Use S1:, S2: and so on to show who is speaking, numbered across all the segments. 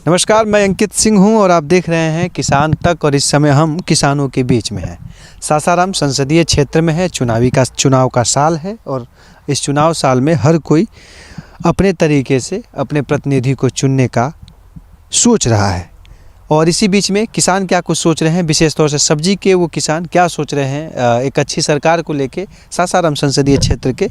S1: नमस्कार, मैं अंकित सिंह हूं और आप देख रहे हैं किसान तक। और इस समय हम किसानों के बीच में हैं। सासाराम संसदीय क्षेत्र में है। चुनाव का साल है और इस चुनाव साल में हर कोई अपने तरीके से अपने प्रतिनिधि को चुनने का सोच रहा है। और इसी बीच में किसान क्या कुछ सोच रहे हैं, विशेष तौर से सब्जी के वो किसान क्या सोच रहे हैं एक अच्छी सरकार को लेके सासाराम संसदीय क्षेत्र के,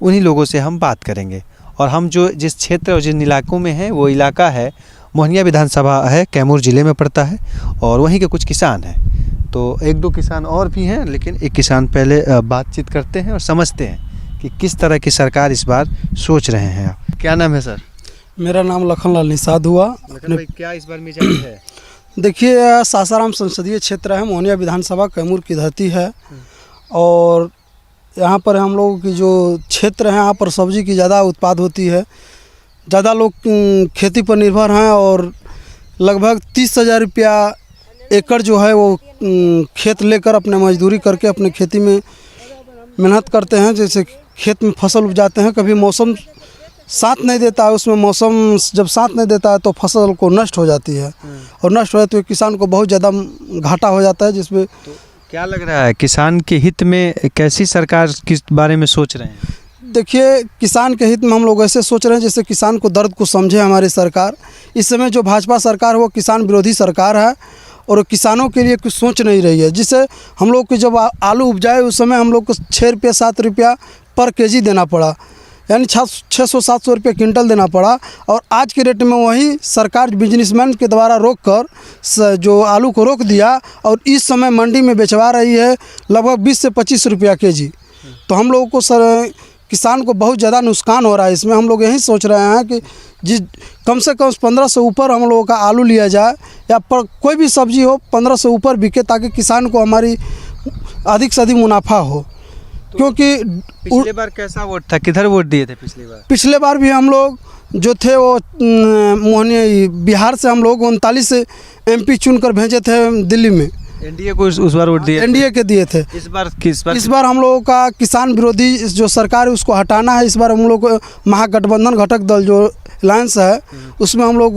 S1: उन्हीं लोगों से हम बात करेंगे। और हम जिस क्षेत्र और जिन इलाकों में हैं वो इलाका है मोहनिया विधानसभा है, कैमूर ज़िले में पड़ता है। और वहीं के कुछ किसान हैं, तो एक दो किसान और भी हैं, लेकिन एक किसान पहले बातचीत करते हैं और समझते हैं कि किस तरह की सरकार इस बार सोच रहे हैं। आप क्या नाम है सर?
S2: मेरा नाम लखनलाल निषाद हुआ।
S1: क्या इस बार मिजाज है?
S2: देखिए, सासाराम संसदीय क्षेत्र है, मोहनिया विधानसभा कैमूर की धरती है। और यहाँ पर हम लोगों की जो क्षेत्र है, यहाँ पर सब्जी की ज़्यादा उत्पाद होती है। ज़्यादा लोग खेती पर निर्भर हैं और लगभग 30,000 रुपया एकड़ जो है वो खेत लेकर अपने मजदूरी करके अपने खेती में मेहनत करते हैं। जैसे खेत में फसल उपजाते हैं, कभी मौसम साथ नहीं देता है, उसमें मौसम जब साथ नहीं देता है तो फसल को नष्ट हो जाती है। और नष्ट हो जाती है तो किसान को बहुत ज़्यादा घाटा हो जाता है। जिसमें
S1: तो क्या लग रहा है किसान के हित में कैसी सरकार किस बारे में सोच रहे हैं?
S2: देखिए, किसान के हित में हम लोग ऐसे सोच रहे हैं जैसे किसान को दर्द को समझे हमारी सरकार। इस समय जो भाजपा सरकार है वो किसान विरोधी सरकार है और किसानों के लिए कुछ सोच नहीं रही है। जिससे हम लोग को जब आलू उपजाए उस समय हम लोग को 6 रुपये 7 रुपया पर केजी देना पड़ा, यानी 600-700 रुपये क्विंटल देना पड़ा। और आज के रेट में वही सरकार बिजनेसमैन के द्वारा रोक कर जो आलू को रोक दिया और इस समय मंडी में बेचवा रही है लगभग 20 से 25 रुपया केजी। तो हम लोगों को किसान को बहुत ज़्यादा नुकसान हो रहा है। इसमें हम लोग यही सोच रहे हैं कि कम से कम 15 से ऊपर हम लोगों का आलू लिया जाए या पर कोई भी सब्जी हो 15 से ऊपर बिके, ताकि किसान को हमारी अधिक से अधिक मुनाफा हो। तो क्योंकि
S1: पिछले बार कैसा वोट था, किधर वोट दिए थे पिछली बार?
S2: पिछले बार भी हम लोग जो थे वो मोहनिया बिहार से हम लोग 39 MP चुनकर भेजे थे दिल्ली में।
S1: एनडीए को उस बार वोट दिए?
S2: एनडीए के दिए थे।
S1: इस बार हम
S2: लोगों का किसान विरोधी जो सरकार है उसको हटाना है। इस बार हम लोग को महागठबंधन घटक दल जो अलायंस है उसमें हम लोग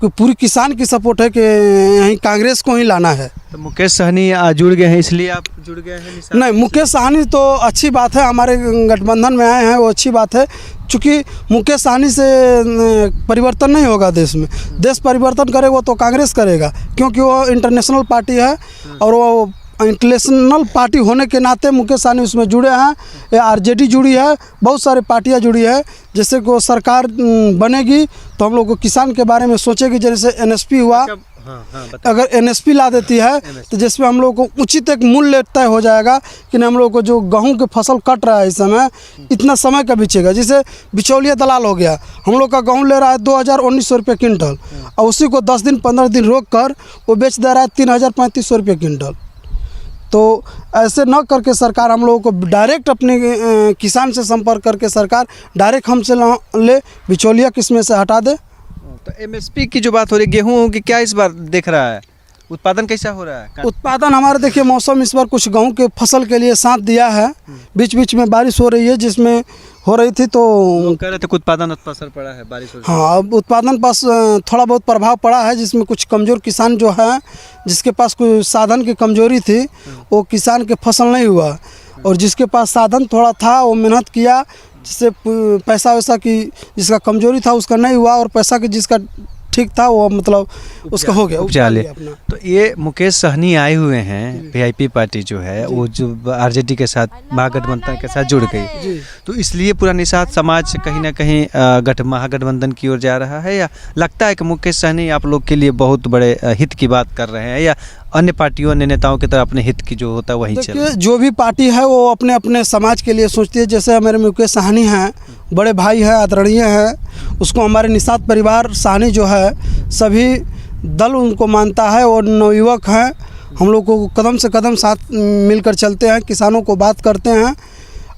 S2: को पूरी किसान की सपोर्ट है कि यहीं कांग्रेस को ही लाना है।
S1: तो मुकेश सहनी जुड़ गए हैं, इसलिए आप जुड़ गए हैं?
S2: नहीं, मुकेश सहनी तो अच्छी बात है, हमारे गठबंधन में आए हैं वो अच्छी बात है। चूँकि मुकेश सहनी से परिवर्तन नहीं होगा देश में। देश परिवर्तन करेगा तो कांग्रेस करेगा, क्योंकि वो इंटरनेशनल पार्टी है। और वो इंटरनेशनल पार्टी होने के नाते मुकेश सहनी उसमें जुड़े हैं। आरजेडी जुड़ी है, बहुत सारी पार्टियां जुड़ी है। जैसे को सरकार बनेगी तो हम लोग को किसान के बारे में सोचेगी। जैसे एनएसपी हुआ, अगर एनएसपी ला देती है तो जिसमें हम लोग को उचित एक मूल्य तय हो जाएगा कि हम लोग को जो गेहूं की फसल कट रहा है इस समय इतना समय का बिचेगा। जैसे बिचौलिया दलाल हो गया, हम लोग का गेहूं ले रहा है 2,000-1,900 रुपये क्विंटल और उसी को 10 दिन 15 दिन रोक कर वो बेच दे रहा है 3,000-3,500 रुपये क्विंटल। तो ऐसे न करके सरकार हम लोगों को डायरेक्ट अपने किसान से संपर्क करके सरकार डायरेक्ट हमसे ले, बिचौलिया किस्में से हटा दे।
S1: तो एमएसपी की जो बात हो रही है, गेहूं की क्या इस बार देख रहा है, उत्पादन कैसा हो रहा है?
S2: उत्पादन हमारे देखिए, मौसम इस बार कुछ गेहूं के फसल के लिए साथ दिया है। बीच बीच में बारिश हो रही है, जिसमें हो रही थी तो
S1: कह रहे थे कि उत्पादन पर असर पड़ा है बारिश हो।
S2: हाँ, उत्पादन पर थोड़ा बहुत प्रभाव पड़ा है, जिसमें कुछ कमज़ोर किसान जो है जिसके पास कोई साधन की कमजोरी थी वो किसान के फसल नहीं हुआ। और जिसके पास साधन थोड़ा था वो मेहनत किया, जिससे पैसा वैसा की जिसका कमजोरी था उसका नहीं हुआ और पैसा की जिसका ठीक था वो मतलब उसका हो गया,
S1: उपजा लिया अपना। तो ये मुकेश सहनी आए हुए हैं, वीआईपी पार्टी जो है वो जो आरजेडी के साथ महागठबंधन के साथ जुड़ गई, तो इसलिए पूरा निषाद समाज कहीं ना कहीं महागठबंधन की ओर जा रहा है। या लगता है कि मुकेश सहनी आप लोग के लिए बहुत बड़े हित की बात कर रहे हैं, या अन्य पार्टियों अन्य नेताओं की तरह अपने हित की जो होता है वही चल रहा है?
S2: जो भी पार्टी है वो अपने अपने समाज के लिए सोचती है। जैसे हमारे मुकेश सहनी हैं, बड़े भाई हैं, आदरणीय हैं, उसको हमारे निषाद परिवार सहनी जो है सभी दल उनको मानता है और नवयुवक हैं। हम लोग को कदम से कदम साथ मिलकर चलते हैं, किसानों को बात करते हैं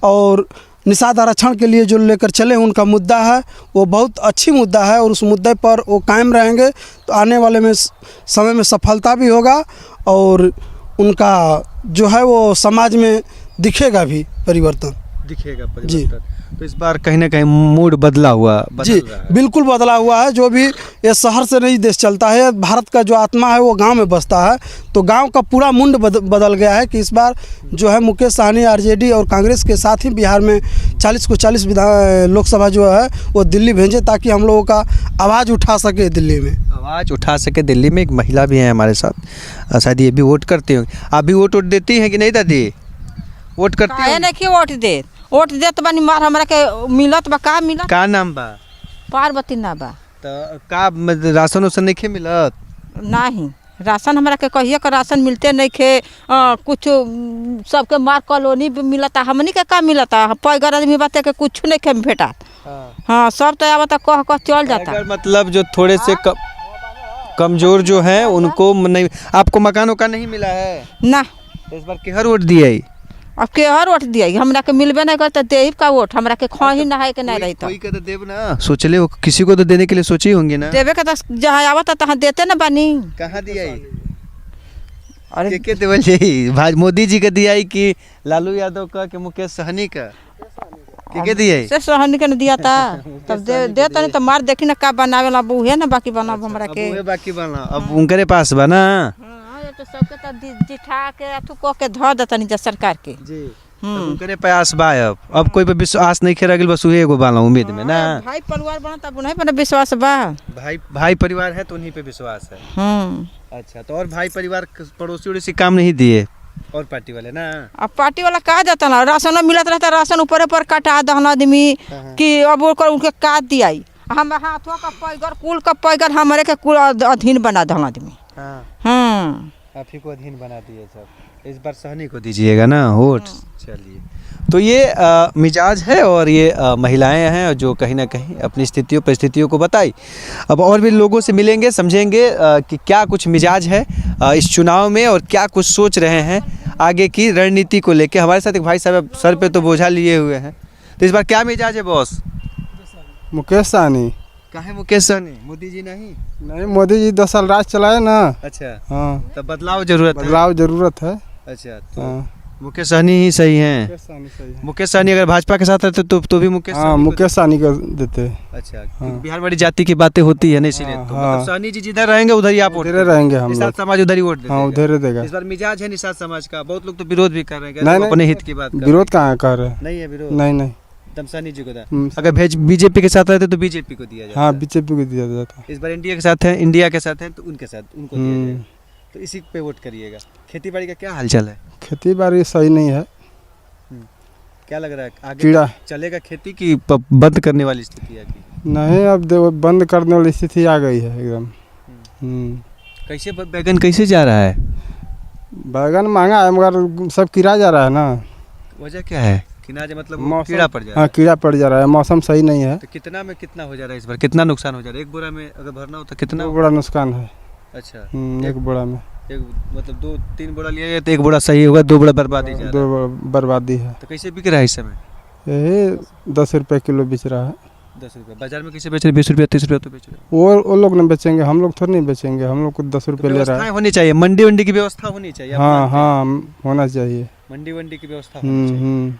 S2: और निषाद आरक्षण के लिए जो लेकर चले उनका मुद्दा है वो बहुत अच्छी मुद्दा है और उस मुद्दे पर वो कायम रहेंगे तो आने वाले में समय में सफलता भी होगा और उनका जो है वो समाज में दिखेगा भी परिवर्तन।
S1: जी। तो इस बार कहीं ना कहीं मूड बदल
S2: जी
S1: रहा है।
S2: बिल्कुल बदला हुआ है। जो भी ये शहर से नहीं देश चलता है, भारत का जो आत्मा है वो गांव में बसता है। तो गांव का पूरा मुंड बदल गया है कि इस बार जो है मुकेश सहनी आरजेडी और कांग्रेस के साथ ही बिहार में 40 को 40 लोकसभा जो है वो दिल्ली भेजे, ताकि हम लोगों का आवाज़ उठा सके दिल्ली में,
S1: आवाज़ उठा सके। दिल्ली में एक महिला भी है हमारे साथ, शायद ये भी वोट करती होंगी। आप भी वोट देती हैं कि नहीं दादी? वोट करती
S3: काहे
S1: हैं?
S3: नहीं कि वोट देत बानी, मार हमरा के मिलत बा, का मिलत?
S1: का नाम बा?
S3: पार्वती ना बा।
S1: तो का राशन उसन नहीं मिलत?
S3: नहीं, राशन हमरा के कहिए का राशन मिलते नहीं खे। कुछ सबके मार कॉलोनी भी मिलता, हमनी के का मिलता? पैगर आदमी बाते के कुछ नहीं के भेटा। हाँ, सब तो आवता कह चल जाता।
S1: अगर मतलब जो थोड़े से कमजोर जो हैं उनको नहीं। आपको मकान वकान नहीं मिला है?
S3: ना।
S1: तो इस बार केहर वोट दिए?
S3: अब के हर वोट दिया, हमरा के मिलबे नहीं करता, देव का वोट हमरा के खही नहाए के नहीं रही।
S1: कोई का तो देव ना, सोच ले किसी को तो देने के लिए सोची होंगी ना।
S3: देवे के तो जहाँ आवता तहाँ देते ना बानी।
S1: कहाँ दिया?
S3: अरे
S1: के देवल यही भाई मोदी जी का दिया कि लालू यादव का कि मुकेश सहनी का? के दिया?
S3: से सहनी के न दिया था। तब देता नहीं तो मार देखी ना का बनावेला, बू है ना बाकी बनाब हमरा के।
S1: अब बाकी बना, अब उनके पास बना।
S3: तो सबके तो जिठा के अथु को के धर देता नहीं सरकार के
S1: जी। उनके प्रयास बा। अब कोई पे विश्वास नहीं खेरा गेल, बस उहे एगो बाला उम्मीद में ना।
S3: भाई परिवार बना तब उन्हीं पर विश्वास बा।
S1: भाई परिवार है तो उन्हीं पे विश्वास है। अच्छा, तो और भाई परिवार पड़ोसी उड़ोसी काम नहीं दिए और पार्टी वाले ना? अब
S3: पार्टी वाला कहा जाता ना, राशन मिलत रहता, राशन ऊपर ऊपर काटा दहन आदमी कि अब उनके काट दिया। हम हाथों का पैगर कुल का पैगर हमारे के कुल अधीन बना दहन आदमी।
S1: आप ही को अधीन बना दिए सब। इस बार सहनी को दीजिएगा ना वोट। चलिए, तो ये मिजाज है और ये महिलाएं हैं जो कहीं ना कहीं अपनी स्थितियों परिस्थितियों को बताई। अब और भी लोगों से मिलेंगे, समझेंगे कि क्या कुछ मिजाज है इस चुनाव में और क्या कुछ सोच रहे हैं आगे की रणनीति को लेके। हमारे साथ एक भाई साहब सर पे तो बोझा लिए हुए हैं, तो इस बार क्या मिजाज है बॉस?
S2: मुकेश सहनी।
S1: काहे मुकेश सहनी? मोदी जी नहीं?
S2: मोदी जी 10 साल राज चलाए ना।
S1: अच्छा,
S2: हाँ,
S1: तब बदलाव जरूरत है।
S2: बदलाव जरूरत है।
S1: अच्छा, तो मुकेश सहनी ही सही हैं। मुकेश सहनी अगर भाजपा के साथ रहते तो भी मुकेश
S2: सहनी को देते।
S1: अच्छा, बिहार वाली जाति की बातें होती है ना, इसीलिए तो मतलब सहनी जी जिधर रहेंगे उधर ही आप वोट
S2: रहेंगे। हम
S1: निषाद समाज उधर ही वोट देगा।
S2: हाँ, उधर देगा।
S1: इस बार मिजाज है निषाद समाज का, बहुत लोग तो विरोध भी कर रहे हैं, अपने हित की बात।
S2: विरोध कहाँ कर रहे हैं?
S1: नहीं है विरोध।
S2: नहीं
S1: सहनी जी को था। अगर बीजेपी के साथ रहते तो बीजेपी को दिया जाता।
S2: हाँ, बीजेपी को दिया जाता।
S1: इस बार इंडिया के साथ है, इंडिया के साथ है तो उनके साथ उनको दिया जाएगा। तो इसी पे वोट करिएगा। खेती बाड़ी का क्या हालचाल है?
S2: खेती बाड़ी सही नहीं है।
S1: क्या लग रहा है आगे
S2: कीड़ा
S1: चलेगा खेती की बंद करने वाली स्थिति है?
S2: नहीं, अब बंद करने वाली स्थिति आ गई है एकदम।
S1: कैसे बैगन कैसे जा रहा है?
S2: बैगन महंगा है मगर सब कीड़ा जा रहा है ना।
S1: वजह क्या है? मतलब कीड़ा पड़ जा रहा है।
S2: हाँ, कीड़ा पड़ जा रहा है, मौसम सही नहीं है।
S1: तो कितना में कितना हो जा रहा है इस बार? कितना नुकसान हो जा रहा है? एक बोरा में अगर भरना हो तो कितना?
S2: 2 बोरा नुकसान है।
S1: अच्छा,
S2: एक बोरा में
S1: मतलब 2-3 बोरा लिया तो 1 बोरा सही होगा, 2 बोरा बर्बादी जा रहा है।
S2: 2 बोरा बर्बादी है।
S1: तो कैसे बिक रहा है इस समय?
S2: यही 10 रुपये किलो बेच रहा है।
S1: 10 रुपये बाजार में कैसे बेच रहे? 20 रुपये 30 रुपये तो बेच रहे हैं।
S2: वो लोग नहीं बेचेंगे, हम लोग थोड़ी नहीं बेचेंगे। हम लोग को 10 रुपये ले रहा है।
S1: होनी चाहिए, मंडी वंडी की व्यवस्था होनी चाहिए।
S2: हाँ, होना चाहिए।
S1: मंडी वंडी की व्यवस्था होनी चाहिए।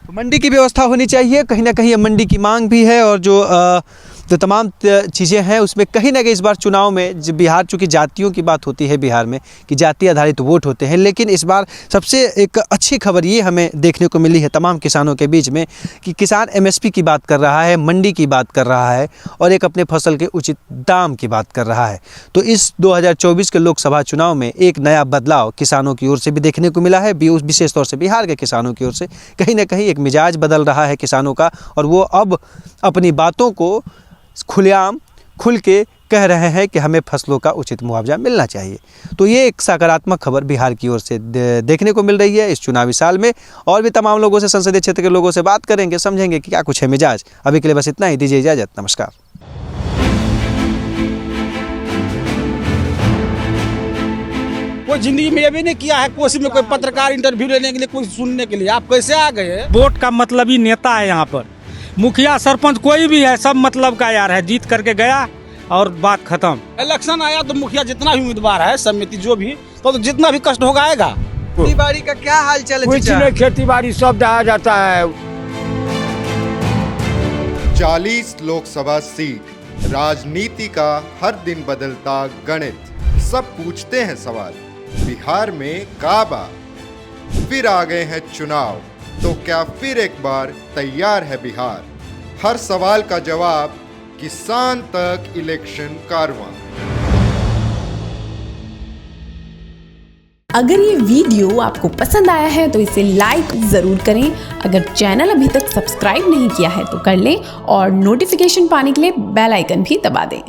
S1: तो मंडी की व्यवस्था होनी चाहिए। कहीं ना कहीं मंडी की मांग भी है और जो तमाम चीज़ें हैं उसमें कहीं ना कहीं इस बार चुनाव में बिहार, चूँकि जातियों की बात होती है बिहार में कि जाति आधारित वोट होते हैं, लेकिन इस बार सबसे एक अच्छी खबर ये हमें देखने को मिली है तमाम किसानों के बीच में कि किसान एमएसपी की बात कर रहा है, मंडी की बात कर रहा है और एक अपने फसल के उचित दाम की बात कर रहा है। तो इस 2024 के लोकसभा चुनाव में एक नया बदलाव किसानों की ओर से भी देखने को मिला है। विशेष तौर से बिहार के किसानों की ओर से कहीं ना कहीं एक मिजाज बदल रहा है किसानों का और वो अब अपनी बातों को खुलेआम खुल के कह रहे हैं कि हमें फसलों का उचित मुआवजा मिलना चाहिए। तो ये एक सकारात्मक खबर बिहार की ओर से देखने को मिल रही है इस चुनावी साल में। और भी तमाम लोगों से, संसदीय क्षेत्र के लोगों से बात करेंगे, समझेंगे कि क्या कुछ है मिजाज। अभी के लिए बस इतना ही, दीजिए इजाज़त, नमस्कार।
S4: कोई जिंदगी में ये भी नहीं किया है, कोशिश में कोई पत्रकार इंटरव्यू लेने के लिए, कोई सुनने के लिए। आप कैसे आ गए?
S5: वोट का मतलब ही नेता है यहाँ पर, मुखिया सरपंच कोई भी है, सब मतलब का यार है, जीत करके गया और बात खत्म।
S4: इलेक्शन आया तो मुखिया जितना भी उम्मीदवार है, समिति जो भी, तो जितना भी कष्ट होगा आएगा।
S1: खेती बाड़ी का क्या हाल चाल है?
S5: कुछ नहीं, खेती बाड़ी सब दहा जाता है।
S6: 40 लोकसभा सीट, राजनीति का हर दिन बदलता गणित। सब पूछते हैं सवाल, बिहार में काबा। फिर आ गए हैं चुनाव, तो क्या फिर एक बार तैयार है बिहार? हर सवाल का जवाब किसान तक इलेक्शन कारवां।
S7: अगर ये वीडियो आपको पसंद आया है तो इसे लाइक ज़रूर करें। अगर चैनल अभी तक सब्सक्राइब नहीं किया है तो कर लें और नोटिफिकेशन पाने के लिए बेल आइकन भी दबा दें।